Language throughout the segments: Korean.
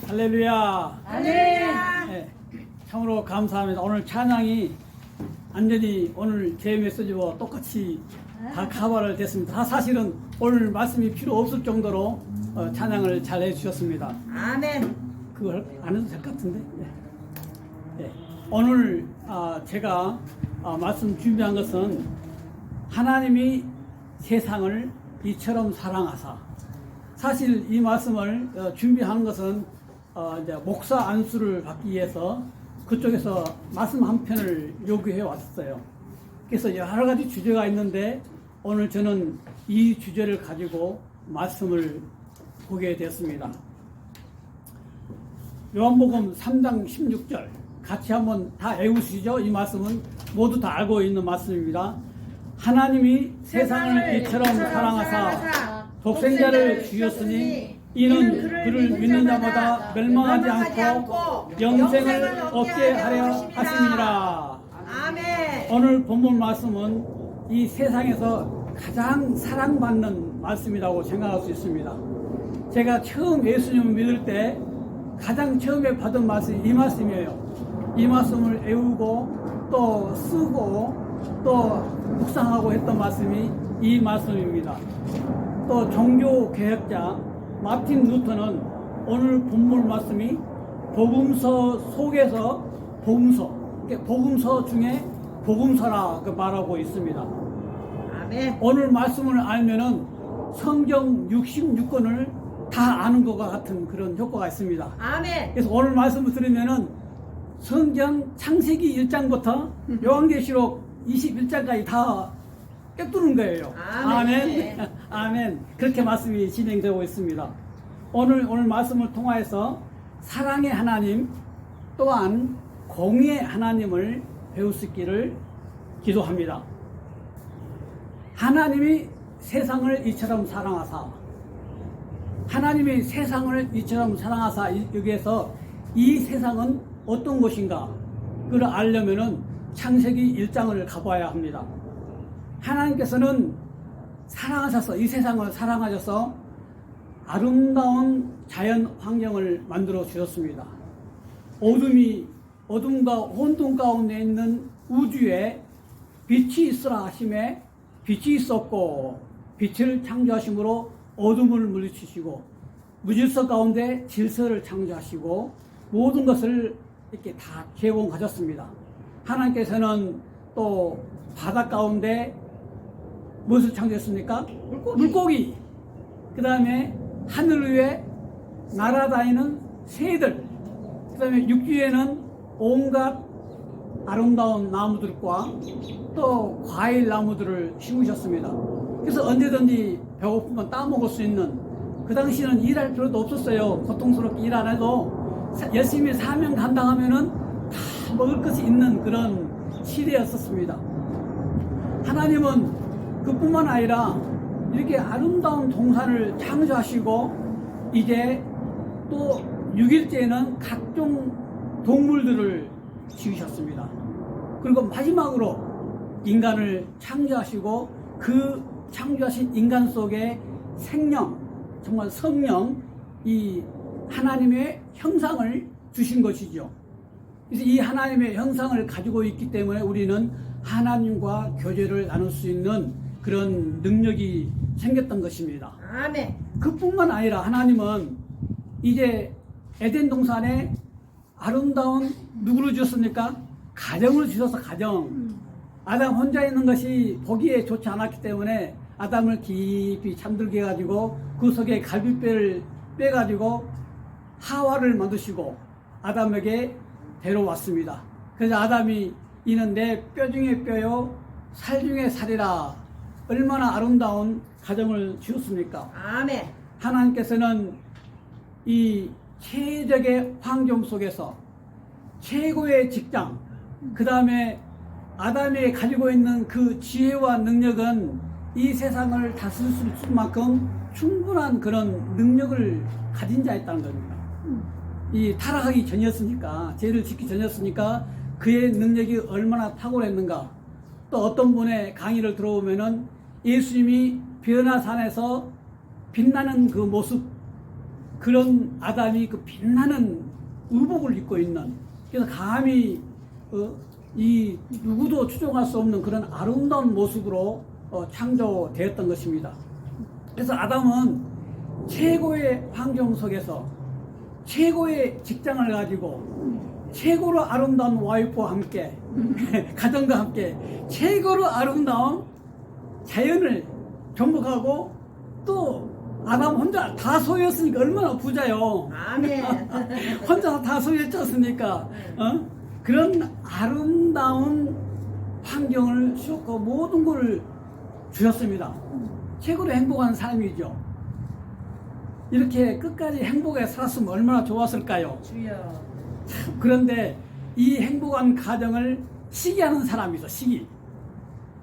할렐루야. 할렐루야. 네, 참으로 감사합니다. 오늘 찬양이 완전히 오늘 제 메시지와 똑같이 다 카바를 됐습니다. 사실은 오늘 말씀이 필요 없을 정도로 찬양을 잘 해주셨습니다. 아멘. 그걸 안 해도 될 것 같은데. 네. 네. 오늘 제가 말씀 준비한 것은 하나님이 세상을 이처럼 사랑하사. 사실 이 말씀을 준비한 것은 이제 목사 안수를 받기 위해서 그쪽에서 말씀 한 편을 요구해 왔어요. 그래서 여러 가지 주제가 있는데 오늘 저는 이 주제를 가지고 말씀을 보게 되었습니다. 요한복음 3장 16절 같이 한번 다 외우시죠. 이 말씀은 모두 다 알고 있는 말씀입니다. 하나님이 세상을 이처럼 사랑하사 독생자를 주셨으니 이는 그를 믿는 자마다 멸망하지 않고 영생을 얻게 하려 하심이라. 아멘. 오늘 본문 말씀은 이 세상에서 가장 사랑받는 말씀이라고 생각할 수 있습니다. 제가 처음 예수님을 믿을 때 가장 처음에 받은 말씀이 이 말씀이에요. 이 말씀을 외우고 또 쓰고 또 묵상하고 했던 말씀이 이 말씀입니다. 또 종교 개혁자 마틴 루터는 오늘 본문 말씀이 복음서 속에서 복음서 중에 복음서라 말하고 있습니다. 아멘. 오늘 말씀을 알면은 성경 66권을 다 아는 것과 같은 그런 효과가 있습니다. 아멘. 그래서 오늘 말씀을 들으면은 성경 창세기 1장부터 요한계시록 21장까지 다 꿰뚫는 거예요. 아멘. 아멘. 아멘. 그렇게 말씀이 진행되고 있습니다. 오늘 말씀을 통하여서 사랑의 하나님 또한 공의의 하나님을 배울 수 있기를 기도합니다. 하나님이 세상을 이처럼 사랑하사, 하나님이 세상을 이처럼 사랑하사, 여기에서 이 세상은 어떤 것인가 그걸 알려면은 창세기 1장을 가봐야 합니다. 하나님께서는 사랑하셔서 이 세상을 사랑하셔서 아름다운 자연 환경을 만들어 주셨습니다. 어둠과 혼돈 가운데 있는 우주에 빛이 있으라 하심에 빛이 있었고 빛을 창조하심으로 어둠을 물리치시고 무질서 가운데 질서를 창조하시고 모든 것을 이렇게 다 개봉하셨습니다. 하나님께서는 또 바다 가운데 무엇을 창조했습니까? 물고기. 그 다음에 하늘 위에 날아다니는 새들. 그 다음에 육지에는 온갖 아름다운 나무들과 또 과일 나무들을 심으셨습니다. 그래서 언제든지 배고프면 따먹을 수 있는, 그 당시에는 일할 필요도 없었어요. 고통스럽게 일 안 해도 열심히 사명 감당하면은 다 먹을 것이 있는 그런 시대였었습니다. 하나님은 그뿐만 아니라 이렇게 아름다운 동산을 창조하시고 이제 또 6일째에는 각종 동물들을 지으셨습니다. 그리고 마지막으로 인간을 창조하시고 그 창조하신 인간 속에 생명, 정말 성령, 이 하나님의 형상을 주신 것이죠. 그래서 이 하나님의 형상을 가지고 있기 때문에 우리는 하나님과 교제를 나눌 수 있는 그런 능력이 생겼던 것입니다. 아멘. 그뿐만 아니라 하나님은 이제 에덴 동산에 아름다운 누구를 주셨습니까? 가정을 주셔서 가정. 아담 혼자 있는 것이 보기에 좋지 않았기 때문에 아담을 깊이 잠들게 해가지고 그 속에 갈비뼈를 빼가지고 하와를 만드시고 아담에게 데려왔습니다. 그래서 아담이 이는 내 뼈 중에 뼈요 살 중에 살이라. 얼마나 아름다운 가정을 지었습니까? 아멘. 하나님께서는 이 최적의 환경 속에서 최고의 직장, 그 다음에 아담이 가지고 있는 그 지혜와 능력은 이 세상을 다스릴 수 있을 만큼 충분한 그런 능력을 가진 자였다는 겁니다. 이 타락하기 전이었으니까, 죄를 짓기 전이었으니까 그의 능력이 얼마나 탁월했는가. 또 어떤 분의 강의를 들어보면은 예수님이 변화산에서 빛나는 그 모습, 그런 아담이 그 빛나는 의복을 입고 있는, 그래서 감히 이 누구도 추종할 수 없는 그런 아름다운 모습으로 창조되었던 것입니다. 그래서 아담은 최고의 환경 속에서 최고의 직장을 가지고 최고로 아름다운 와이프와 함께 가정과 함께 최고로 아름다운 자연을 경복하고, 또 아담 혼자 다 소유했으니까 얼마나 부자요. 아멘. 혼자 다 소유했지 않습니까? 그런 아름다운 환경을 주었고 모든 걸 주셨습니다. 최고로 행복한 삶이죠. 이렇게 끝까지 행복에 살았으면 얼마나 좋았을까요? 주여. 그런데 이 행복한 가정을 시기하는 사람이 있어. 시기.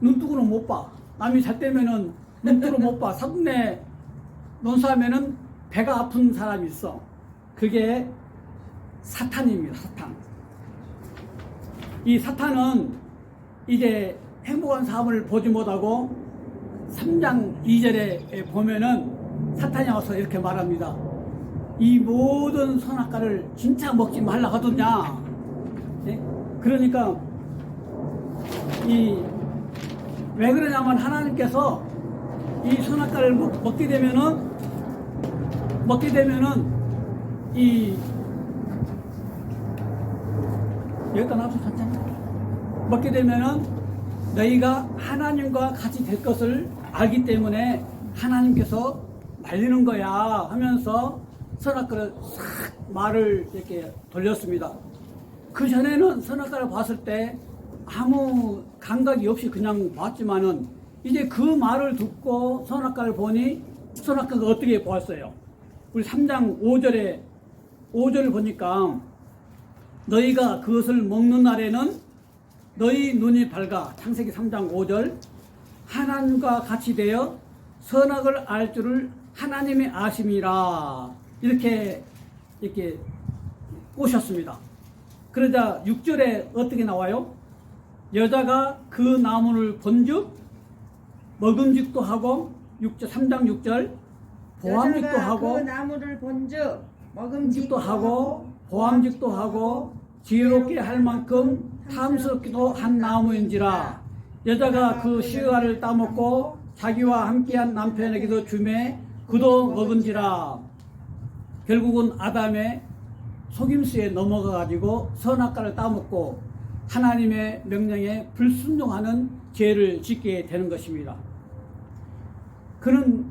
눈뜨고는 못 봐. 남이 잘 때면은 눈뜨고 못 봐. 사돈네 논사하면은 배가 아픈 사람이 있어. 그게 사탄입니다. 사탄. 이 사탄은 이제 행복한 삶을 보지 못하고 3장 2절에 보면은 사탄이 와서 이렇게 말합니다. 이 모든 선악과를 진짜 먹지 말라 하더냐. 네? 그러니까 왜 그러냐면 하나님께서 이 선악과를 먹게 되면은 여기다 놔둬 천천히. 먹게 되면은 너희가 하나님과 같이 될 것을 알기 때문에 하나님께서 말리는 거야 하면서 선악과를 싹 말을 이렇게 돌렸습니다. 그 전에는 선악과를 봤을 때 아무 감각이 없이 그냥 봤지만은 이제 그 말을 듣고 선악과를 보니 선악과가 어떻게 보았어요? 우리 3장 5절을 보니까 너희가 그것을 먹는 날에는 너희 눈이 밝아, 창세기 3장 5절, 하나님과 같이 되어 선악을 알 줄을 하나님이 아심이라, 이렇게 꼬셨습니다. 그러자 6절에 어떻게 나와요? 여자가 그 나무를 본즉 먹음직도 하고, 3장 6절, 보암직도 하고, 그 나무를 본즉 먹음직도 하고 보암직도 하고 지혜롭게 할 만큼 탐스럽기도 한 나무인지라. 여자가 그 시가를 따먹고 자기와 함께한 남편에게도 주매 그도 먹은지라. 결국은 아담의 속임수에 넘어가 가지고 선악과를 따먹고 하나님의 명령에 불순종하는 죄를 짓게 되는 것입니다. 그는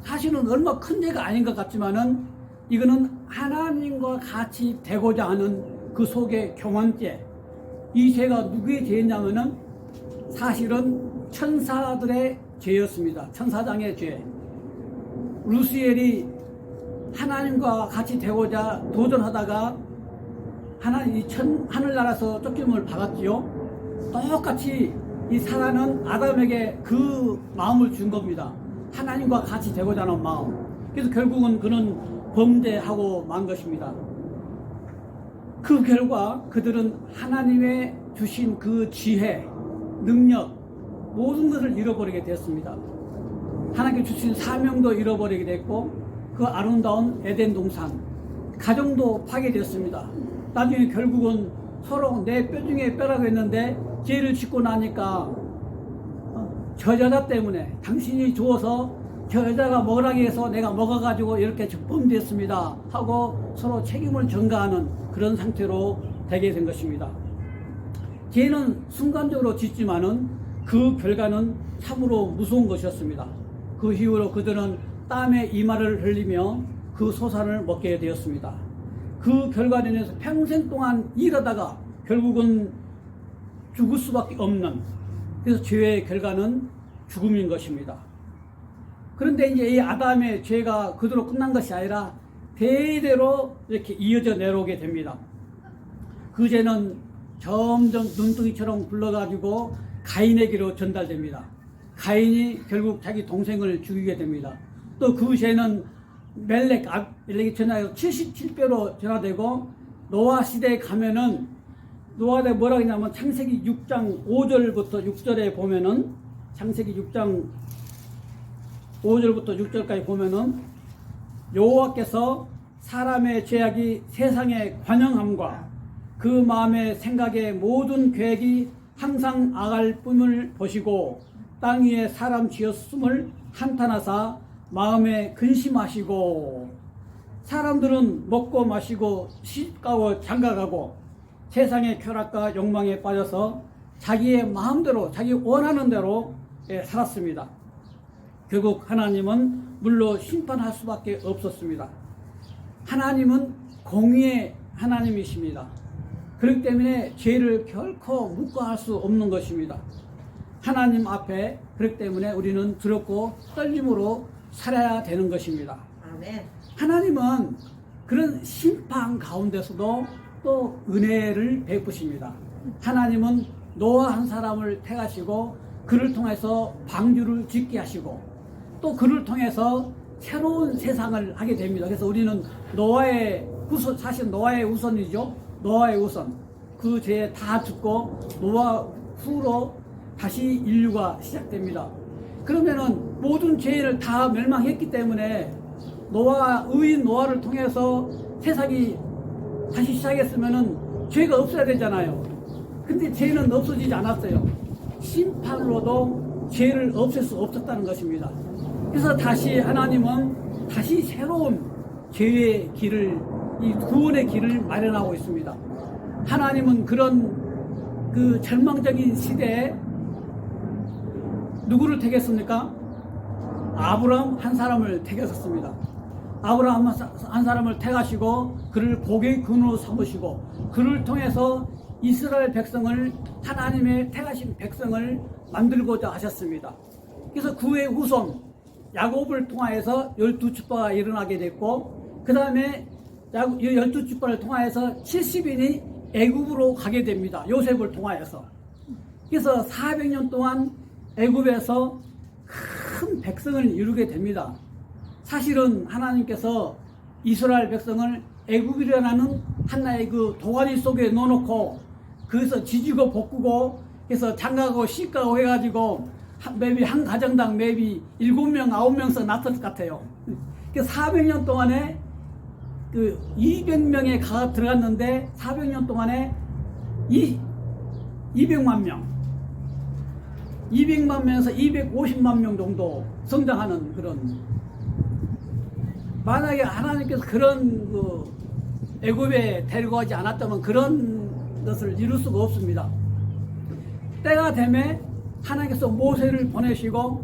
사실은 얼마 큰 죄가 아닌 것 같지만은 이거는 하나님과 같이 되고자 하는 그 속의 교만죄. 이 죄가 누구의 죄냐면은 사실은 천사들의 죄였습니다. 천사장의 죄. 루시엘이 하나님과 같이 되고자 도전하다가 하늘나라에서 쫓김을 받았지요. 똑같이 이 사단은 아담에게 그 마음을 준 겁니다. 하나님과 같이 되고자 하는 마음. 그래서 결국은 그는 범죄하고 만 것입니다. 그 결과 그들은 하나님의 주신 그 지혜, 능력, 모든 것을 잃어버리게 됐습니다. 하나님께 주신 사명도 잃어버리게 됐고, 그 아름다운 에덴 동산, 가정도 파괴되었습니다. 나중에 결국은 서로 내 뼈 중에 뼈라고 했는데 죄를 짓고 나니까 저 여자 때문에 당신이 주어서 저 여자가 먹으라고 해서 내가 먹어가지고 이렇게 범죄했습니다 하고 서로 책임을 전가하는 그런 상태로 되게 된 것입니다. 죄는 순간적으로 짓지만은 그 결과는 참으로 무서운 것이었습니다. 그 이후로 그들은 땀에 이마를 흘리며 그 소산을 먹게 되었습니다. 그 결과로 인해서 평생 동안 일하다가 결국은 죽을 수밖에 없는, 그래서 죄의 결과는 죽음인 것입니다. 그런데 이제 이 아담의 죄가 그대로 끝난 것이 아니라 대대로 이렇게 이어져 내려오게 됩니다. 그 죄는 점점 눈덩이처럼 굴러가지고 가인에게로 전달됩니다. 가인이 결국 자기 동생을 죽이게 됩니다. 또 그 죄는 멜렉이 전화해서 77배로 전화되고, 노아 시대에 가면은 노아에 뭐라고 했냐면 창세기 6장 5절부터 6절에 보면은 창세기 6장 5절부터 6절까지 보면은 여호와께서 사람의 죄악이 세상의 관영함과 그 마음의 생각의 모든 계획이 항상 악할 뿐을 보시고 땅 위에 사람 지었음을 한탄하사 마음에 근심하시고 사람들은 먹고 마시고 시집가고 장가가고 세상의 쾌락과 욕망에 빠져서 자기의 마음대로 자기 원하는 대로 살았습니다. 결국 하나님은 물로 심판할 수밖에 없었습니다. 하나님은 공의의 하나님이십니다. 그렇기 때문에 죄를 결코 묵과할 수 없는 것입니다. 하나님 앞에 그렇기 때문에 우리는 두렵고 떨림으로 살아야 되는 것입니다. 아멘. 하나님은 그런 심판 가운데서도 또 은혜를 베푸십니다. 하나님은 노아 한 사람을 택하시고 그를 통해서 방주를 짓게 하시고 또 그를 통해서 새로운 세상을 하게 됩니다. 그래서 우리는 노아의 후손, 사실 노아의 후손이죠. 노아의 후손. 그 죄에 다 죽고 노아 후로 다시 인류가 시작됩니다. 그러면은 모든 죄를 다 멸망했기 때문에 의인 노아를 통해서 세상이 다시 시작했으면은 죄가 없어야 되잖아요. 근데 죄는 없어지지 않았어요. 심판으로도 죄를 없앨 수 없었다는 것입니다. 그래서 다시 하나님은 다시 새로운 죄의 길을, 이 구원의 길을 마련하고 있습니다. 하나님은 그런 그 절망적인 시대에 누구를 택했습니까? 아브라함 한 사람을 택하셨습니다. 아브라함 한 사람을 택하시고 그를 복의 근으로 삼으시고 그를 통해서 이스라엘 백성을, 하나님의 택하신 백성을 만들고자 하셨습니다. 그래서 그의 후손 야곱을 통하여서 12지파가 일어나게 됐고 그 다음에 12지파를 통하여서 70인이 애굽으로 가게 됩니다. 요셉을 통하여서. 그래서 400년 동안 애굽에서 큰 백성을 이루게 됩니다. 사실은 하나님께서 이스라엘 백성을 애굽이라는 하나의 그 도가니 속에 넣어놓고 거기서 지지고 볶고 그래서 장가가고 시가고 해가지고 maybe 한 가정당 maybe 7명 9명씩 낳았을 것 같아요. 그래서 400년 동안에 그 200명의 가가 들어갔는데 400년 동안에 200만 명 200만 명에서 250만 명 정도 성장하는 그런, 만약에 하나님께서 그런 그 애굽에 데리고 가지 않았다면 그런 것을 이룰 수가 없습니다. 때가 되면 하나님께서 모세를 보내시고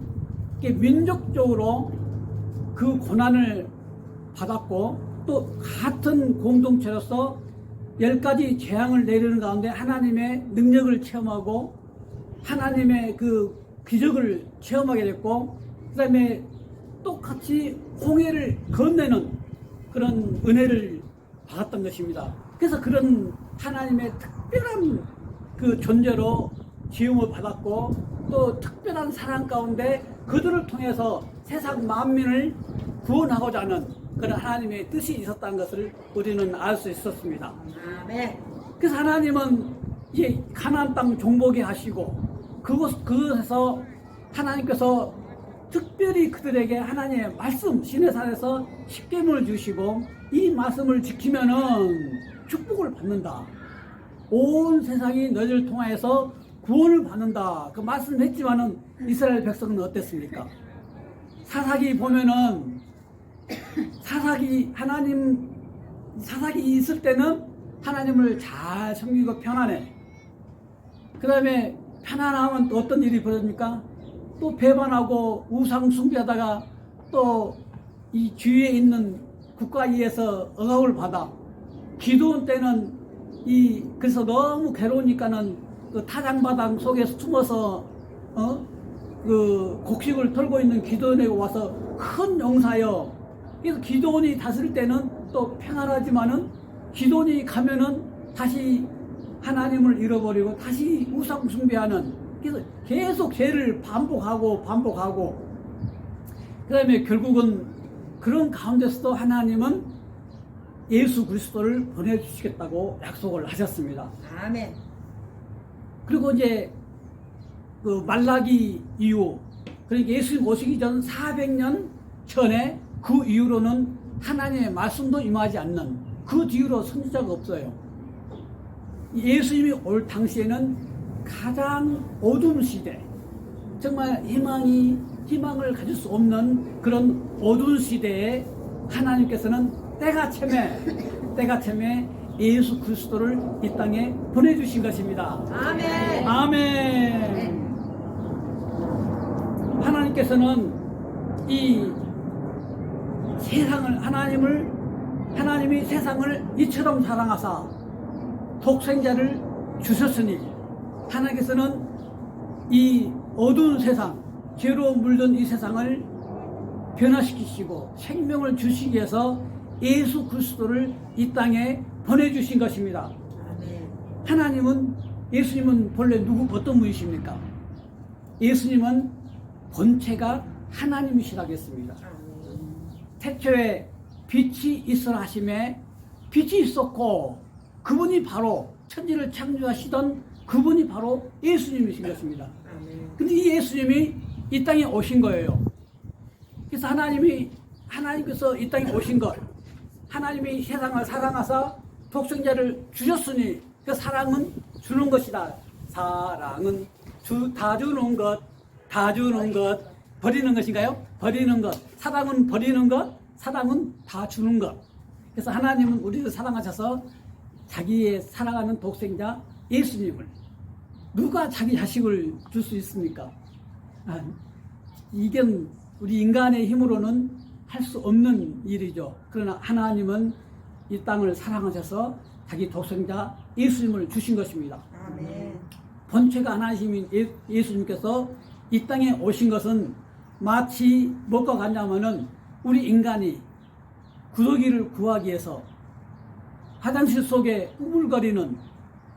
민족적으로 그 고난을 받았고 또 같은 공동체로서 10가지 재앙을 내리는 가운데 하나님의 능력을 체험하고 하나님의 그 기적을 체험하게 됐고 그 다음에 똑같이 홍해를 건네는 그런 은혜를 받았던 것입니다. 그래서 그런 하나님의 특별한 그 존재로 지음을 받았고 또 특별한 사랑 가운데 그들을 통해서 세상 만민을 구원하고자 하는 그런 하나님의 뜻이 있었다는 것을 우리는 알 수 있었습니다. 아멘. 그래서 하나님은 이제 가나안 땅 종보게 하시고 그곳에서 하나님께서 특별히 그들에게 하나님의 말씀, 시내산에서 십계명을 주시고 이 말씀을 지키면은 축복을 받는다. 온 세상이 너희를 통하여서 구원을 받는다. 그 말씀했지만은 이스라엘 백성은 어땠습니까? 사사기 보면은 사사기 있을 때는 하나님을 잘 섬기고 편안해. 그 다음에 편안하면 또 어떤 일이 벌어집니까? 또 배반하고 우상 숭배하다가 또 이 주위에 있는 국가위에서 억압을 받아. 기도원 때는 그래서 너무 괴로우니까는 그 타장바당 속에서 숨어서 그 곡식을 털고 있는 기도원에 와서 큰 용사여. 그래서 기도원이 다스릴 때는 또 평안하지만은 기도원이 가면은 다시 하나님을 잃어버리고 다시 우상 숭배하는, 그래서 계속 죄를 반복하고 그 다음에 결국은 그런 가운데서도 하나님은 예수 그리스도를 보내주시겠다고 약속을 하셨습니다. 아멘. 그리고 이제 그 말라기 이후 그러니까 예수님 오시기 전 400년 전에 그 이후로는 하나님의 말씀도 임하지 않는 그 뒤로 선지자가 없어요. 예수님이 올 당시에는 가장 어두운 시대, 정말 희망을 가질 수 없는 그런 어두운 시대에 하나님께서는 때가 참에 예수 그리스도를 이 땅에 보내주신 것입니다. 아멘. 아멘. 하나님께서는 이 세상을 하나님이 세상을 이처럼 사랑하사 독생자를 주셨으니 하나님께서는 이 어두운 세상, 죄로 물든 이 세상을 변화시키시고 생명을 주시기 위해서 예수 그리스도를 이 땅에 보내주신 것입니다. 아멘. 예수님은 본래 어떤 분이십니까? 예수님은 본체가 하나님이시라고 했습니다. 태초에 빛이 있으라 하심에 빛이 있었고 그분이 바로 천지를 창조하시던 그분이 바로 예수님이신 것입니다. 근데 이 예수님이 이 땅에 오신 거예요. 그래서 하나님께서 이 땅에 오신 것, 하나님이 세상을 사랑하사 독생자를 주셨으니 그 사랑은 주는 것이다. 사랑은 다 주는 것, 버리는 것인가요? 버리는 것. 사랑은 버리는 것, 사랑은 다 주는 것. 그래서 하나님은 우리를 사랑하셔서 자기의 사랑하는 독생자 예수님을, 누가 자기 자식을 줄 수 있습니까? 이건 우리 인간의 힘으로는 할 수 없는 일이죠. 그러나 하나님은 이 땅을 사랑하셔서 자기 독생자 예수님을 주신 것입니다. 아멘. 본체가 하나님인 예수님께서 이 땅에 오신 것은 마치 뭐가 같냐면은 우리 인간이 구더기를 구하기 위해서 화장실 속에 우물거리는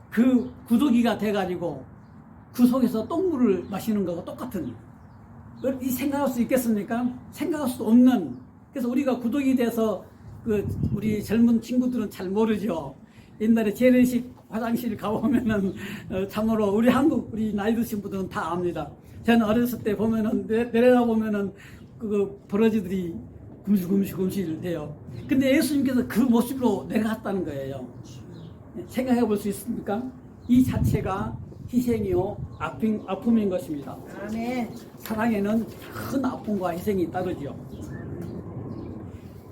그 구더기가 돼가지고 그 속에서 똥물을 마시는 것과 똑같은, 이 생각할 수 있겠습니까? 생각할 수 없는. 그래서 우리가 구더기 돼서 우리 젊은 친구들은 잘 모르죠. 옛날에 재래식 화장실 가보면은 참으로 우리 나이 드신 분들은 다 압니다. 저는 어렸을 때 보면은 내려가 보면은 그 버러지들이 금실금실 돼요. 근데 예수님께서 그 모습으로 내려갔다는 거예요. 생각해 볼 수 있습니까? 이 자체가 희생이요 아픔인 것입니다. 아멘. 사랑에는 큰 아픔과 희생이 따르죠.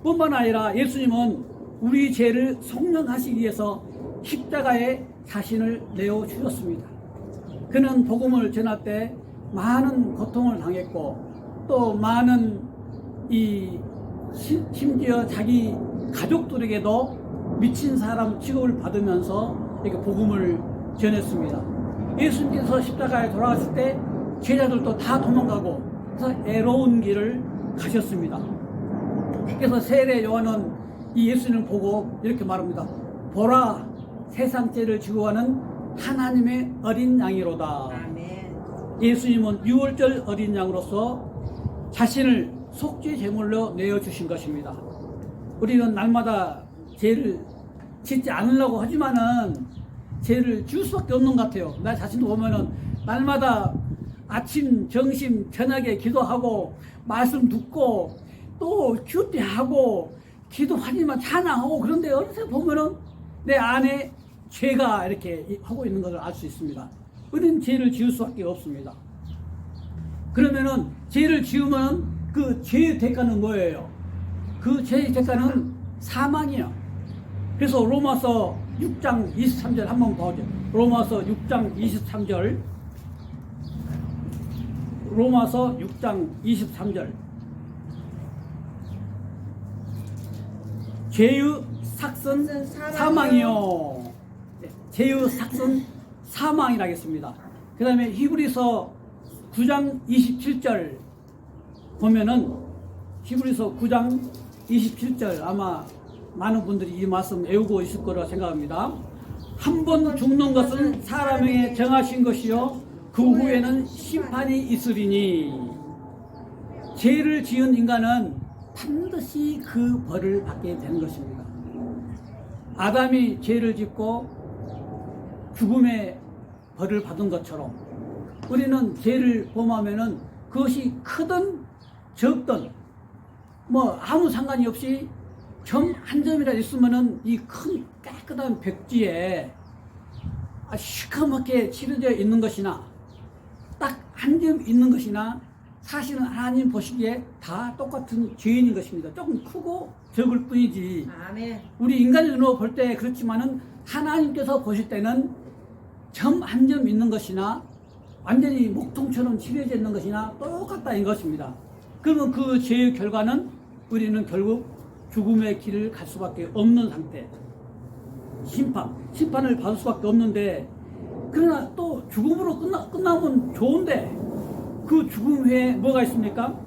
뿐만 아니라 예수님은 우리 죄를 속량하시기 위해서 십자가에 자신을 내어 주셨습니다. 그는 복음을 전할 때 많은 고통을 당했고 또 많은 심지어 자기 가족들에게도 미친 사람 취급을 받으면서 이렇게 복음을 전했습니다. 예수님께서 십자가에 돌아가실 때 제자들도 다 도망가고 그래서 애로운 길을 가셨습니다. 그래서 세례 요한은 이 예수님을 보고 이렇게 말합니다. 보라, 세상 죄를 지고 가는 하나님의 어린 양이로다. 아멘. 예수님은 유월절 어린 양으로서 자신을 속죄 제물로 내어주신 것입니다. 우리는 날마다 죄를 짓지 않으려고 하지만은 죄를 지을 수밖에 없는 것 같아요. 나 자신도 보면은 날마다 아침, 점심, 저녁에 기도하고 말씀 듣고 또 큐티하고 기도하지만 찬양하고 그런데 어느새 보면은 내 안에 죄가 이렇게 하고 있는 것을 알 수 있습니다. 우리는 죄를 지을 수밖에 없습니다. 그러면은 죄를 지으면 그 죄의 대가는 뭐예요? 그 죄의 대가는 사망이요. 그래서 로마서 6장 23절 한번 보죠. 로마서 6장 23절. 로마서 6장 23절. 죄의 삭은 사망이요. 죄의 삭은 사망이라겠습니다. 그 다음에 히브리서 9장 27절 보면은 히브리서 9장 27절 아마 많은 분들이 이 말씀 외우고 있을 거라 생각합니다. 한 번 죽는 것은 사람에게 정하신 것이요 그 후에는 심판이 있으리니 죄를 지은 인간은 반드시 그 벌을 받게 되는 것입니다. 아담이 죄를 짓고 죽음의 벌을 받은 것처럼 우리는 죄를 범하면은 그것이 크든 적든 뭐 아무 상관이 없이 점 한 점이라 있으면은 이 큰 깨끗한 벽지에 시커멓게 칠해져 있는 것이나 딱 한 점 있는 것이나 사실은 하나님 보시기에 다 똑같은 죄인인 것입니다. 조금 크고 적을 뿐이지. 아멘. 우리 인간의 눈으로 볼 때 그렇지만은 하나님께서 보실 때는 점 한 점 있는 것이나 완전히 목통처럼 칠해져 있는 것이나 똑같다는 것입니다. 그러면 그 죄의 결과는 우리는 결국 죽음의 길을 갈 수밖에 없는 상태. 심판을 받을 수밖에 없는데, 그러나 또 죽음으로 끝나면 좋은데 그 죽음 후에 뭐가 있습니까?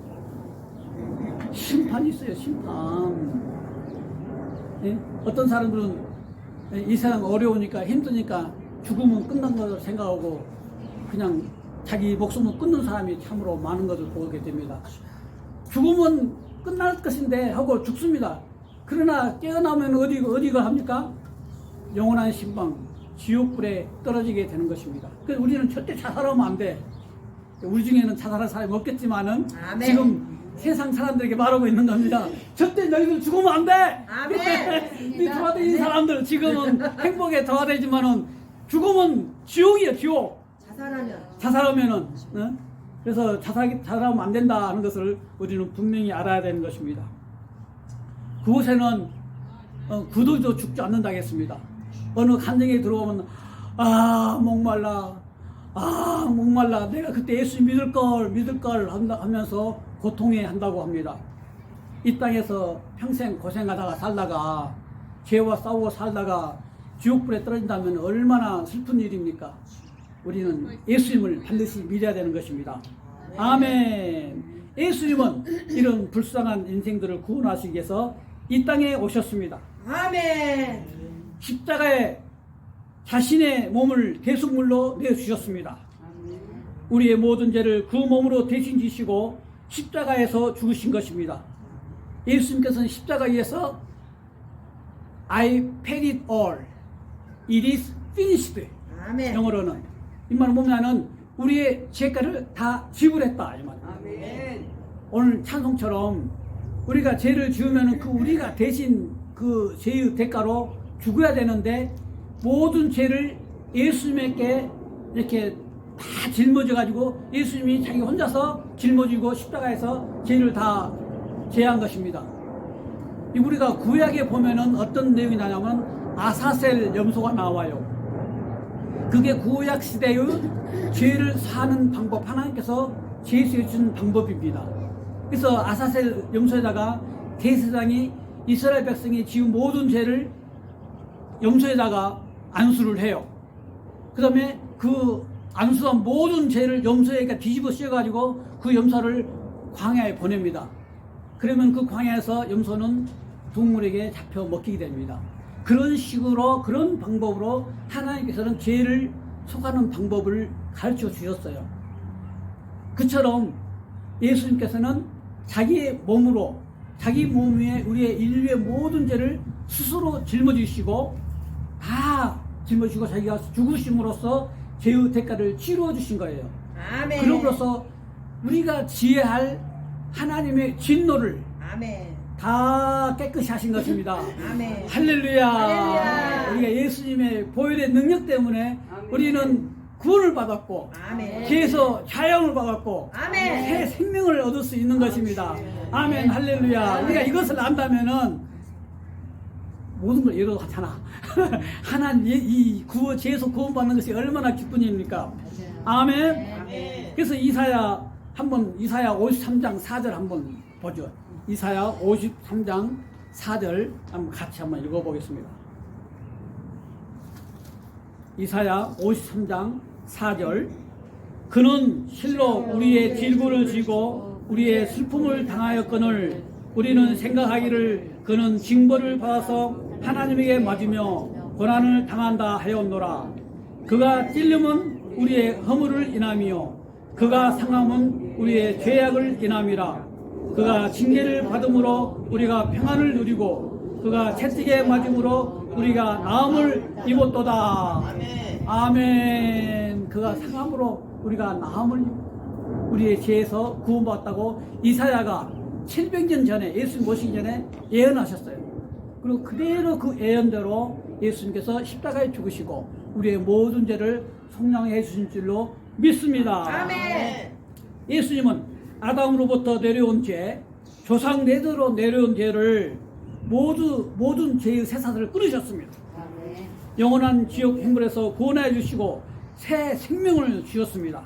심판이 있어요. 심판. 예? 어떤 사람들은 이 세상 어려우니까 힘드니까 죽음은 끝난 것을 생각하고 그냥 자기 목숨을 끊는 사람이 참으로 많은 것을 보게 됩니다. 죽음은 끝날 것인데 하고 죽습니다. 그러나 깨어나면 어디가 합니까? 영원한 신방, 지옥불에 떨어지게 되는 것입니다. 그래서 우리는 절대 자살하면 안 돼. 우리 중에는 자살할 사람이 없겠지만은 아멘. 지금 세상 사람들에게 말하고 있는 겁니다. 절대 너희들 죽으면 안 돼. 아멘. 이 도와드린 사람들 지금은 행복에 도와되지만은 죽으면 지옥이야, 지옥. 자살하면은. 그래서 자살하면 안 된다 하는 것을 우리는 분명히 알아야 되는 것입니다. 그곳에는 구도도 죽지 않는다 했습니다. 어느 간증에 들어오면 목말라 내가 그때 예수 믿을 걸 하면서 고통해 한다고 합니다. 이 땅에서 평생 고생하다가 살다가 죄와 싸우고 살다가 지옥불에 떨어진다면 얼마나 슬픈 일입니까? 우리는 예수님을 반드시 믿어야 되는 것입니다. 아멘. 예수님은 이런 불쌍한 인생들을 구원하시기 위해서 이 땅에 오셨습니다. 아멘. 십자가에 자신의 몸을 대속물로 내주셨습니다. 우리의 모든 죄를 그 몸으로 대신 지시고 십자가에서 죽으신 것입니다. 예수님께서는 십자가에서 I paid it all. It is finished. 아멘. 영어로는 이 말을 보면은 우리의 죄가를 다 지불했다 이 말. 아멘. 오늘 찬송처럼 우리가 죄를 지으면은 그 우리가 대신 그 죄의 대가로 죽어야 되는데 모든 죄를 예수님께 이렇게 다 짊어져 가지고 예수님이 자기 혼자서 짊어지고 십자가에서 죄를 다 제한 것입니다. 우리가 구약에 보면은 어떤 내용이 나냐면 아사셀 염소가 나와요. 그게 구약 시대의 죄를 사는 방법, 하나님께서 제시해 준 방법입니다. 그래서 아사셀 염소에다가 대제사장이 이스라엘 백성이 지은 모든 죄를 염소에다가 안수를 해요. 그 다음에 그 안수한 모든 죄를 염소에게 뒤집어 씌워가지고 그 염소를 광야에 보냅니다. 그러면 그 광야에서 염소는 동물에게 잡혀 먹히게 됩니다. 그런 식으로, 그런 방법으로 하나님께서는 죄를 속하는 방법을 가르쳐 주셨어요. 그처럼 예수님께서는 자기의 몸으로, 자기 몸 위에 우리의 인류의 모든 죄를 스스로 짊어지시고 다 짊어지고 자기가 죽으심으로써 죄의 대가를 치루어 주신 거예요. 아멘. 그러므로써 우리가 지혜할 하나님의 진노를 아멘. 다 깨끗이 하신 것입니다. 아멘. 할렐루야. 할렐루야. 우리가 예수님의 보혈의 능력 때문에 우리는 구원을 받았고 아멘. 죄에서 자영을 받았고 아멘. 새 생명을 얻을 수 있는 것입니다. 아멘. 할렐루야. 우리가 이것을 안다면은 모든 걸 예로 하잖아. 하나님 이 죄에서 구원받는 것이 얼마나 기쁜 일입니까? 아멘. 아멘. 그래서 이사야 53장 4절 한번 보죠. 이사야 53장 4절 한번 같이 한번 읽어보겠습니다. 이사야 53장 4절. 그는 실로 우리의 질고를 지고 우리의 슬픔을 당하였거늘 우리는 생각하기를 그는 징벌을 받아서 하나님에게 맞으며 고난을 당한다 하였노라. 그가 찔림은 우리의 허물을 인함이요 그가 상함은 우리의 죄악을 인함이라. 그가 징계를 받음으로 우리가 평안을 누리고 그가 채찍에 맞음으로 우리가 나음을 입었도다. 아멘. 그가 상함으로 우리가 나음을 입었다. 우리의 죄에서 구원받았다고 이사야가 700년 전에 예수님 오시기 전에 예언하셨어요. 그리고 그대로 그 예언대로 예수님께서 십자가에 죽으시고 우리의 모든 죄를 속량해 주신 줄로 믿습니다. 아멘. 예수님은 아담으로부터 내려온 죄, 조상 내대로 내려온 죄를 모든 죄의 세사들을 끊으셨습니다. 영원한 지옥 행불에서 구원해 주시고 새 생명을 주셨습니다.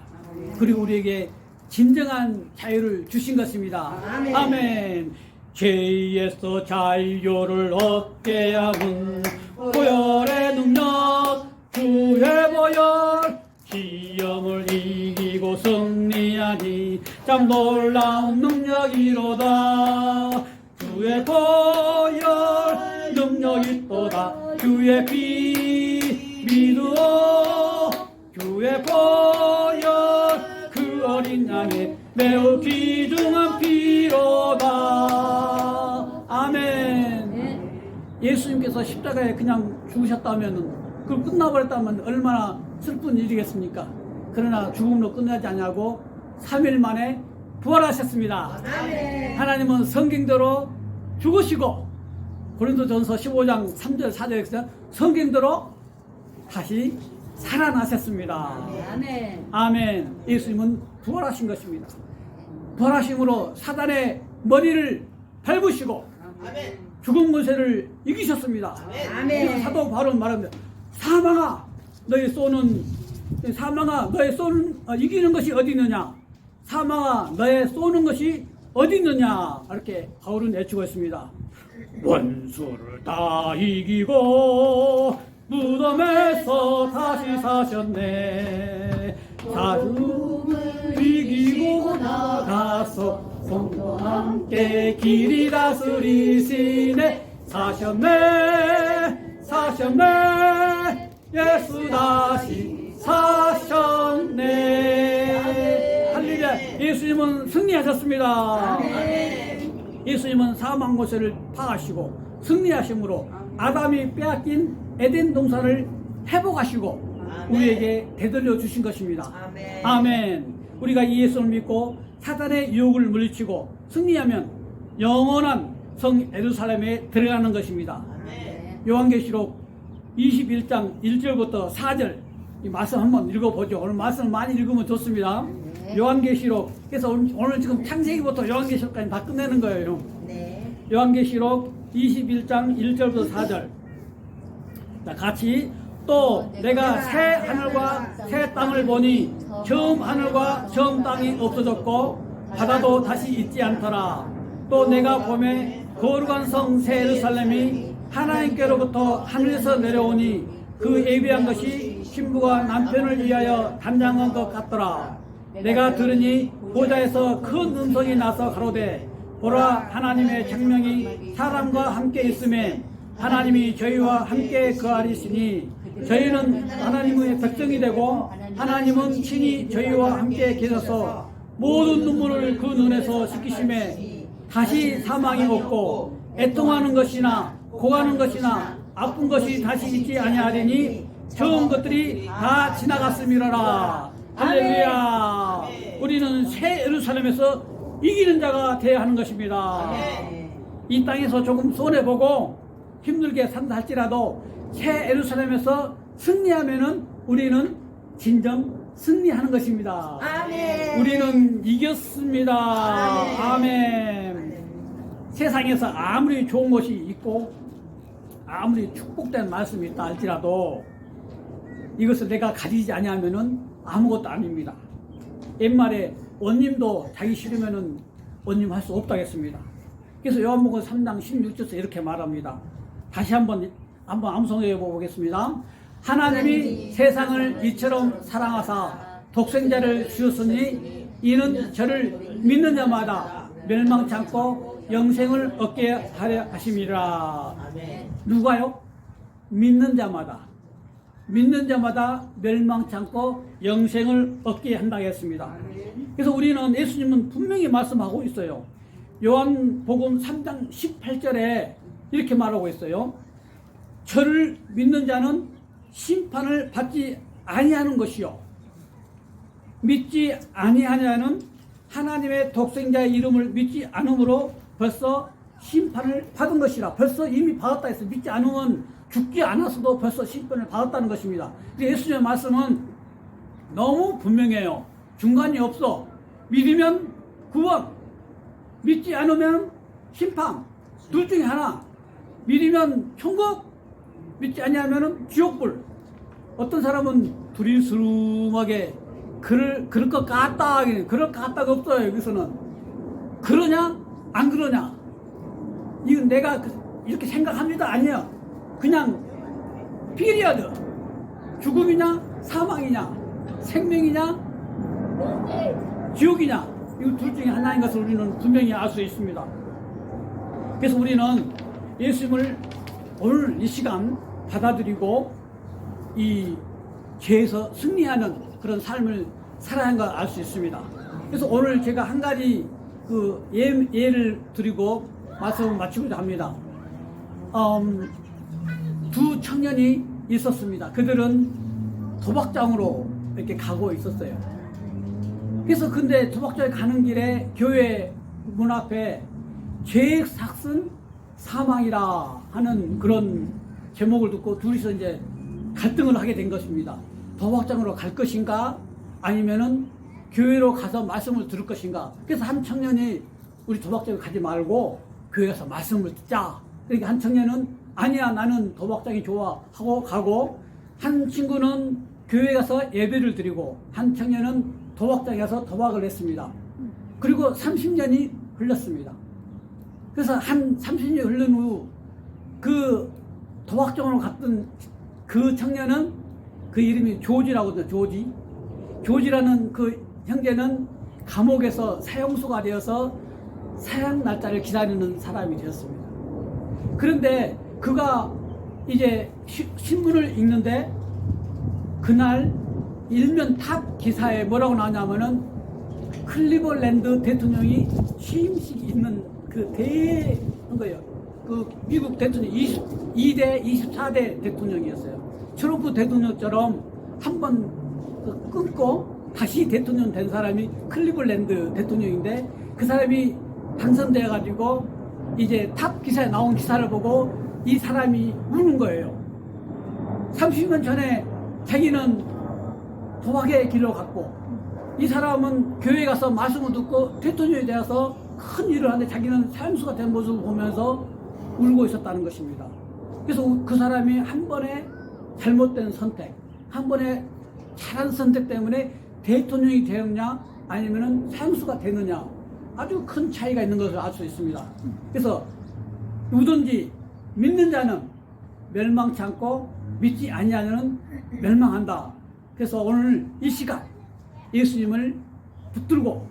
그리고 우리에게 진정한 자유를 주신 것입니다. 아멘. 아멘. 죄에서 자유를 얻게 하는 보혈의 능력, 주의 보혈, 시험을 이기고 승리하니 참 놀라운 능력이로다. 주의 보혈 능력이 또다. 주의 피 믿으오. 주의 보혈 그 어린 양의 매우 귀중한 피로다. 아멘. 예수님께서 십자가에 그냥 죽으셨다면, 그걸 끝나버렸다면 얼마나 슬픈 일이겠습니까? 그러나 죽음으로 끝나지 않냐고 3일 만에 부활하셨습니다. 아멘. 하나님은 성경대로 죽으시고 고린도전서 15장 3절 4절에서 성경대로 다시 살아나셨습니다. 아멘. 아멘. 예수님은 부활하신 것입니다. 부활하심으로 사단의 머리를 밟으시고 아멘. 죽은 권세를 이기셨습니다. 아멘. 그래서 사도 바울은 말합니다. 사망아 너의 쏘는 이기는 것이 어디 있느냐? 사망아 너의 쏘는 것이 어디 있느냐? 이렇게 바울은 외치고 있습니다. 원수를 다 이기고 무덤에서 다시 사셨네. 사슴을 이기고 나가서 성도와 함께 길이 다스리시네. 사셨네 예수 다시 사셨네. 할렐루야. 예수님은 승리하셨습니다. 예수님은 사망 권세를 파하시고 승리하심으로 아담이 빼앗긴 에덴 동산을 회복하시고 우리에게 되돌려 주신 것입니다. 아멘. 우리가 이 예수를 믿고 사단의 유혹을 물리치고 승리하면 영원한 성 예루살렘에 들어가는 것입니다. 요한계시록 21장 1절부터 4절 이 말씀 한번 읽어보죠. 오늘 말씀 많이 읽으면 좋습니다. 요한계시록, 그래서 오늘 지금 창세기부터 요한계시록까지 다 끝내는 거예요. 요한계시록 21장 1절부터 4절. 자, 같이. 또 내가 새 하늘과 새 땅을 보니 처음 하늘과 처음 땅이 없어졌고 바다도 다시 있지 않더라. 또 내가 보매 거룩한 성 새 예루살렘이 하나님께로부터 하늘에서 내려오니 그 예비한 것이 신부가 남편을 위하여 단장한 것 같더라. 내가 들으니 보좌에서 큰 음성이 나서 가로되 보라 하나님의 생명이 사람과 함께 있음에 하나님이 저희와 함께 거하리시니 저희는 하나님의 백성이 되고 하나님은 친히 저희와 함께 계셔서 모든 눈물을 그 눈에서 씻기심에 다시 사망이 없고 애통하는 것이나 고하는 것이나 아픈 것이 다시 있지 아니하리니 처음 것들이 다 지나갔음이로라. 할렐루야. 우리는 새 예루살렘에서 이기는 자가 되어야 하는 것입니다. 이 땅에서 조금 손해보고 힘들게 산다 할지라도 새 예루살렘에서 승리하면은 우리는 진정 승리하는 것입니다. 아멘. 우리는 이겼습니다. 아멘. 세상에서 아무리 좋은 것이 있고 아무리 축복된 말씀이 있다 할지라도 이것을 내가 가지지 아니하면은 아무것도 아닙니다. 옛말에 원님도 자기 싫으면은 원님 할 수 없다고 했습니다. 그래서 요한복음 3장 16절에서 이렇게 말합니다. 다시 한번 암송해 보겠습니다. 하나님이 세상을 이처럼 사랑하사 독생자를 주셨으니 이는 저를 믿는 자마다 멸망치 않고 영생을 얻게 하려 하심이라. 누가요? 믿는 자마다 멸망치 않고 영생을 얻게 한다고 했습니다. 그래서 우리는 예수님은 분명히 말씀하고 있어요. 요한복음 3장 18절에 이렇게 말하고 있어요. 저를 믿는 자는 심판을 받지 아니하는 것이요 믿지 아니하냐는 하나님의 독생자의 이름을 믿지 않음으로 벌써 심판을 받은 것이라. 벌써 이미 받았다 했어요. 믿지 않으면 죽지 않았어도 벌써 심판을 받았다는 것입니다. 예수님의 말씀은 너무 분명해요. 중간이 없어. 믿으면 구원, 믿지 않으면 심판. 둘 중에 하나. 믿으면 천국, 믿지 아니하면 지옥불. 어떤 사람은 두리스름하게 그럴 것 같다. 그럴 것 같다가 없어요. 여기서는. 그러냐? 안 그러냐? 이건 내가 이렇게 생각합니다. 아니야. 그냥 피리어드. 죽음이냐? 사망이냐? 생명이냐? 지옥이냐? 이 둘 중에 하나인 것을 우리는 분명히 알 수 있습니다. 그래서 우리는 예수님을 오늘 이 시간 받아들이고 이 죄에서 승리하는 그런 삶을 살아야 하는 걸 알 수 있습니다. 그래서 오늘 제가 한 가지 그 예를 드리고 말씀을 마치고자 합니다. 두 청년이 있었습니다. 그들은 도박장으로 이렇게 가고 있었어요. 그래서 근데 도박장에 가는 길에 교회 문 앞에 죄의 삭은 사망이라 하는 그런 제목을 듣고 둘이서 이제 갈등을 하게 된 것입니다. 도박장으로 갈 것인가 아니면은 교회로 가서 말씀을 들을 것인가. 그래서 한 청년이 우리 도박장에 가지 말고 교회 가서 말씀을 듣자. 그러니까 한 청년은 아니야 나는 도박장이 좋아 하고 가고, 한 친구는 교회 가서 예배를 드리고, 한 청년은 도박장에 가서 도박을 했습니다. 그리고 30년이 흘렀습니다. 그래서 한 30년이 흐른 후 그 도박장으로 갔던 그 청년은 그 이름이 조지라고 하거든요. 조지라는 그 형제는 감옥에서 사형수가 되어서 사형 날짜를 기다리는 사람이 되었습니다. 그런데 그가 이제 신문을 읽는데 그날 일면 탑 기사에 뭐라고 나왔냐면은 클리블랜드 대통령이 취임식이 있는 그 대한 거예요. 그 미국 대통령 22대 24대 대통령이었어요. 트럼프 대통령처럼 한번 끊고 다시 대통령 된 사람이 클리블랜드 대통령인데, 그 사람이 당선되어 가지고 이제 탑 기사에 나온 기사를 보고 이 사람이 우는 거예요. 30년 전에 자기는 도박의 길로 갔고, 이 사람은 교회 가서 말씀을 듣고 대통령이 되어서 큰 일을 하는데 자기는 사형수가 된 모습을 보면서 울고 있었다는 것입니다. 그래서 그 사람이 한 번에 잘못된 선택, 한 번에 잘한 선택 때문에 대통령이 되었냐 아니면 사형수가 되느냐, 아주 큰 차이가 있는 것을 알 수 있습니다. 그래서 누구든지 믿는 자는 멸망치 않고 믿지 아니하는 자는 멸망한다. 그래서 오늘 이 시간 예수님을 붙들고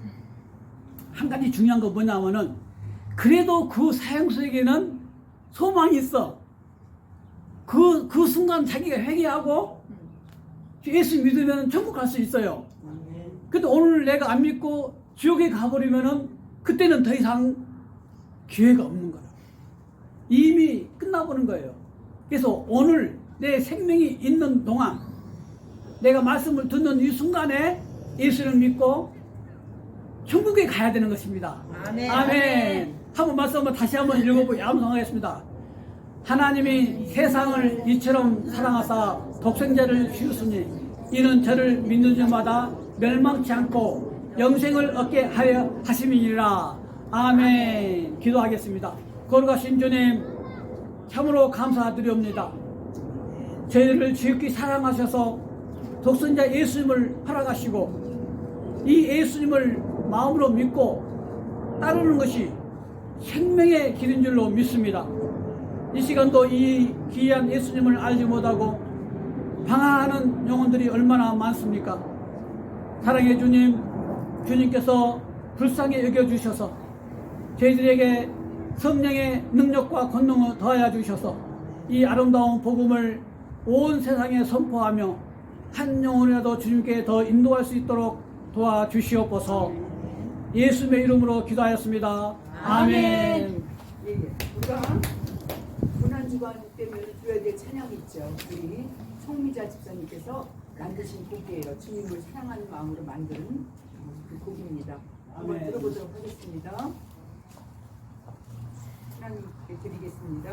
한 가지 중요한 거 뭐냐면은, 그래도 그 사형수에게는 소망이 있어. 그 순간 자기가 회개하고 예수 믿으면 천국 갈 수 있어요. 근데 오늘 내가 안 믿고 지옥에 가버리면은 그때는 더 이상 기회가 없는 거야. 이미 끝나버린 거예요. 그래서 오늘 내 생명이 있는 동안, 내가 말씀을 듣는 이 순간에 예수를 믿고 천국에 가야 되는 것입니다. 아멘. 아멘. 한번 말씀 한번 다시 한번 읽어보고 암송하겠습니다. 하나님이 세상을 이처럼 사랑하사 독생자를 주셨으니 이는 저를 믿는 자마다 멸망치 않고 영생을 얻게 하여 하심이니라. 아멘. 기도하겠습니다. 거룩하신 주님, 참으로 감사드리옵니다. 저희를 지극히 사랑하셔서 독생자 예수님을 허락하시고 이 예수님을 마음으로 믿고 따르는 것이 생명의 길인 줄로 믿습니다. 이 시간도 이 귀한 예수님을 알지 못하고 방황하는 영혼들이 얼마나 많습니까? 사랑의 주님, 주님께서 불쌍히 여겨주셔서 저희들에게 성령의 능력과 권능을 더하여 주셔서 이 아름다운 복음을 온 세상에 선포하며 한 영혼이라도 주님께 더 인도할 수 있도록 도와주시옵소서. 예수님의 이름으로 기도하였습니다. 아멘. 예, 예. 우리가 고난주간 때문에 드려야 될 찬양이 있죠. 우리 송미자 집사님께서 만드신 곡이에요. 주님을 사랑하는 마음으로 만든 그 곡입니다. 한번 아멘. 들어보도록 하겠습니다. 하나님께 드리겠습니다.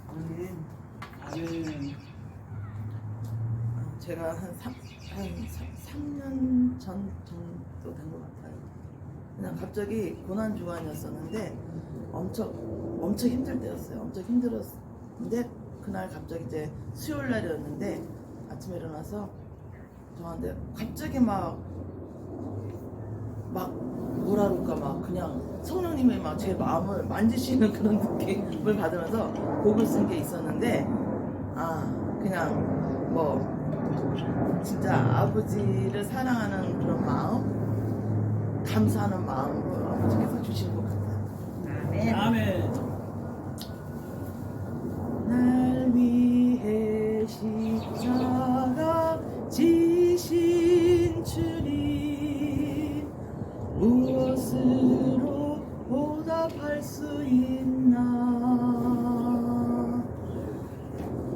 아멘. 아멘. 제가 한 3년 전 정도 된 것 같아요. 그냥 갑자기 고난 주간이었었는데 엄청 힘들 때였어요. 엄청 힘들었는데 그날 갑자기 이제 수요일 날이었는데 아침에 일어나서 저한테 갑자기 막 뭐라 그럴까 막 그냥 성령님의 막 제 마음을 만지시는 그런 느낌을 받으면서 곡을 쓴 게 있었는데 그냥 뭐 진짜 아버지를 사랑하는 그런 마음, 감사하는 마음으로 아버지께서 주신 것 같아요. 아멘. 아멘. 날 위해 십자가 지신 주님, 무엇으로 보답할 수 있나.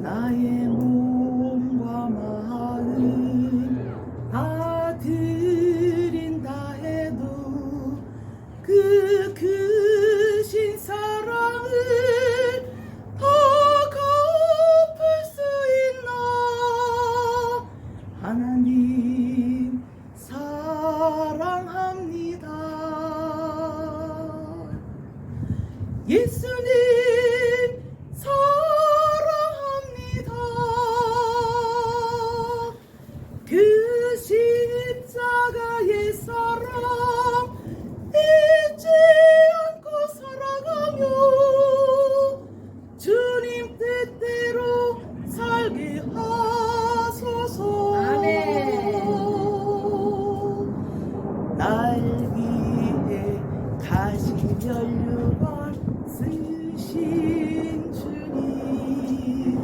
나의 몸과 마음 다 드린다 해도 그 크신 사랑을 더 갚을 수 있나. 하나님 사랑합니다. 예수님 사랑합니다. 그 십자가의 사랑 잊지 않고 살아가며 주님 뜻대로 살게 하소서. 아멘. 날 위해 가시 면류관 쓰신 주님,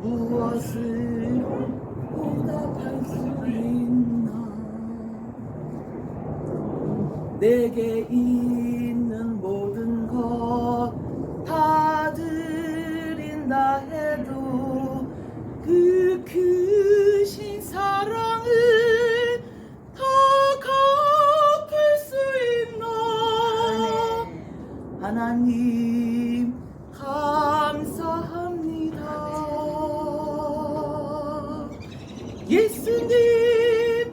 무엇으로 보답할 수 있나. 내게 있는 모든 것 다 드린다 해도 그 크신 사랑을 더 갚을 수 있나. 하나님 감사합니다. 예수님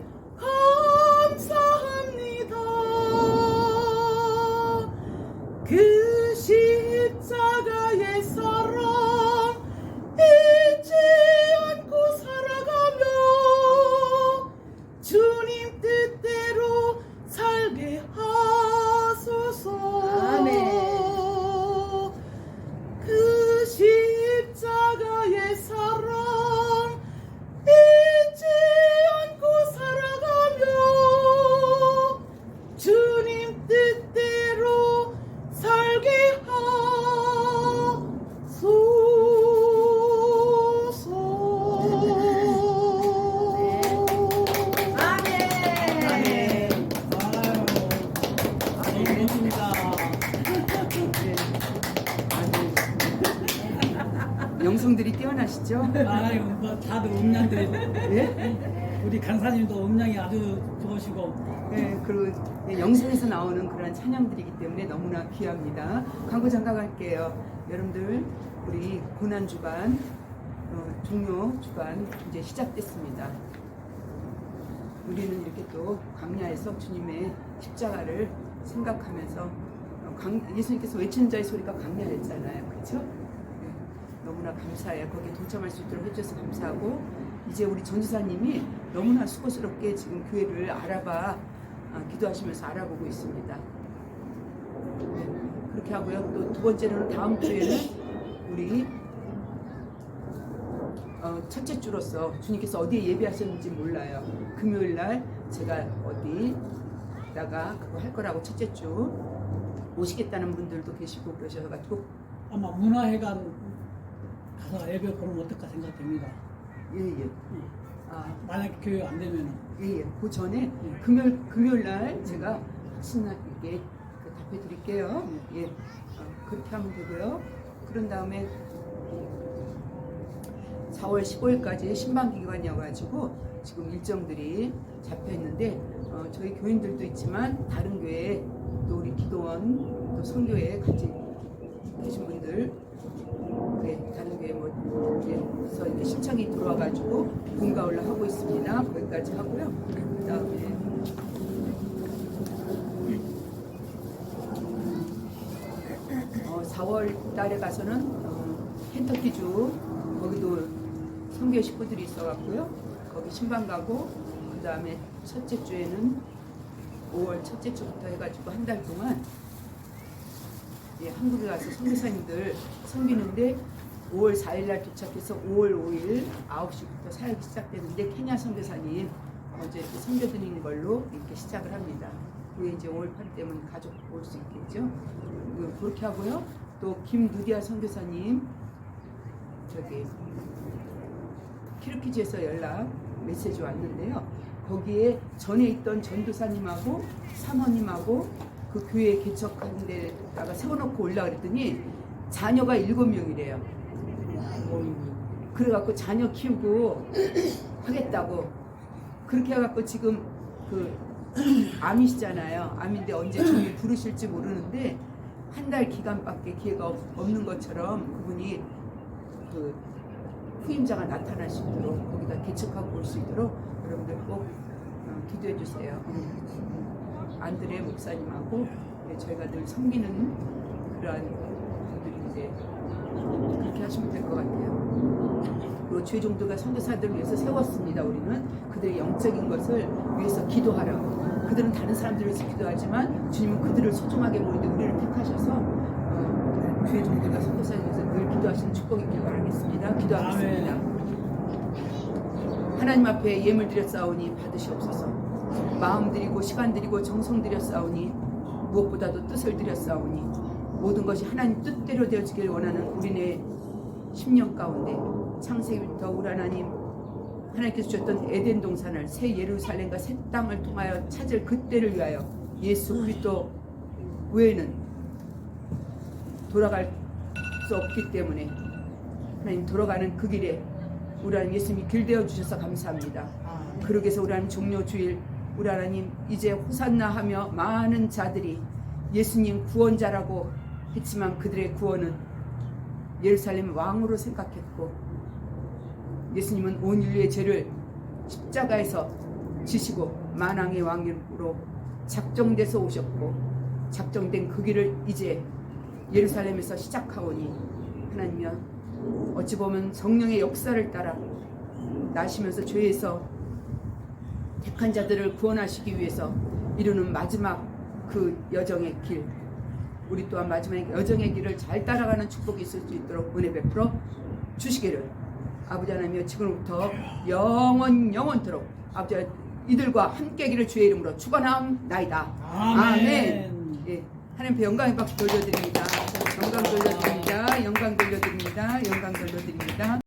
감사합니다. 그 십자가의 사랑 잊지 않고 살아가며 주님 뜻대로 살게 하소서. 아멘. 그 십자가의 사랑 잊지 않고 살아가며 주님 뜻대로 살게 하소서. 아멘. 아멘. 아유, 너무 멋집니다. 영성들이 뛰어나시죠? 아유, 뭐 다들 음량들이 네? 우리 강사님도 음량이 아주 좋으시고. 네, 그리고 영성에서 나오는 그런 찬양들이기 때문에 너무나 귀합니다. 광고 잠깐 갈게요. 여러분들, 우리 고난 주간, 종료 주간 이제 시작됐습니다. 우리는 이렇게 또 광야에서 주님의 십자가를 생각하면서 예수님께서 외치는 자의 소리가 광야였잖아요. 그렇죠? 너무나 감사해요. 거기에 동참할 수 있도록 해주셔서 감사하고, 이제 우리 전지사님이 너무나 수고스럽게 지금 교회를 기도하시면서 알아보고 있습니다. 네, 그렇게 하고요. 또 두 번째로는 다음 주에는 우리 첫째 주로서 주님께서 어디에 예배하셨는지 몰라요. 금요일 날 제가 어디다가 그거 할 거라고 첫째 주 오시겠다는 분들도 계시고 그러셔가지고 아마 문화회관 가서 예배 보면 어떨까 생각됩니다. 예예. 만약 교육 안 되면은. 예예. 그 전에 금요일 날 제가 신나게 답해 드릴게요. 예. 그렇게 하면 되고요. 그런 다음에 4월 15일까지 신방 기간이어가지고 지금 일정들이 잡혀 있는데 저희 교인들도 있지만 다른 교회 또 우리 기도원 또 선교회 같이 계신 분들 다른 교회 그래서 이렇게 신청이 들어와가지고 분가올라 하고 있습니다. 거기까지 하고요. 그다음에 4월 달에 가서는 켄터키주 거기도 선교 식구들이 있어갖고요. 거기 신방 가고 그 다음에 첫째 주에는 5월 첫째 주부터 해가지고 한 달 동안 한국에 가서 선교사님들 섬기는데 5월 4일날 도착해서 5월 5일 9시부터 사역이 시작되는데 케냐 선교사님 먼저 이렇게 섬겨드리는 걸로 이렇게 시작을 합니다. 그게 이제 5월 8일 되면 가족 올 수 있겠죠. 그렇게 하고요. 또 김누디아 선교사님 저기 키르키즈에서 연락 메시지 왔는데요. 거기에 전에 있던 전도사님하고 사모님하고 그 교회 개척한 데다가 세워놓고 올라 그랬더니 자녀가 7명이래요. 그래갖고 자녀 키우고 하겠다고 그렇게 해갖고 지금 그 암이시잖아요. 암인데 언제 주님 부르실지 모르는데 한 달 기간밖에 기회가 없는 것처럼 그분이 그 후임자가 나타날 수 있도록 거기다 개척하고 올 수 있도록 여러분들 꼭 기도해 주세요. 안드레 목사님하고 저희가 늘 섬기는 그러한 분들인데 그렇게 하시면 될 것 같아요. 그리고 죄종들과 선교사들을 위해서 세웠습니다. 우리는 그들의 영적인 것을 위해서 기도하라고. 그들은 다른 사람들을 위해서 기도하지만 주님은 그들을 소중하게 보이는데 우리를 택하셔서 죄종들과 선교사들을 위해서 늘 기도하시는 축복이 있길 바라겠습니다. 기도하겠습니다. 하나님 앞에 예물 드렸사오니 받으시옵소서. 마음 드리고 시간 드리고 정성 드렸사오니 무엇보다도 뜻을 드렸사오니 모든 것이 하나님 뜻대로 되어지길 원하는 우리네 10년 가운데 창세기부터 우리 하나님께서 주셨던 에덴 동산을 새 예루살렘과 새 땅을 통하여 찾을 그때를 위하여 예수 그리스도 외에는 돌아갈 수 없기 때문에 하나님 돌아가는 그 길에 우리 하나님 예수님이 길 되어 주셔서 감사합니다. 그러기 위해서 우리 하나님 종료 주일 우리 하나님 이제 호산나 하며 많은 자들이 예수님 구원자라고 했지만 그들의 구원은 예루살렘 왕으로 생각했고 예수님은 온 인류의 죄를 십자가에서 지시고 만왕의 왕으로 작정돼서 오셨고 작정된 그 길을 이제 예루살렘에서 시작하오니 하나님이여 어찌 보면 성령의 역사를 따라 나시면서 죄에서 택한 자들을 구원하시기 위해서 이루는 마지막 그 여정의 길 우리 또한 마지막 여정의 길을 잘 따라가는 축복이 있을 수 있도록 은혜 베풀어 주시기를 아버지 하나님이여 지금부터 영원토록 아버지 이들과 함께기를 주의 이름으로 축원하옵나이다. 아멘. 예, 하나님 앞에 영광의 박수 돌려드립니다. 영광 돌려드립니다.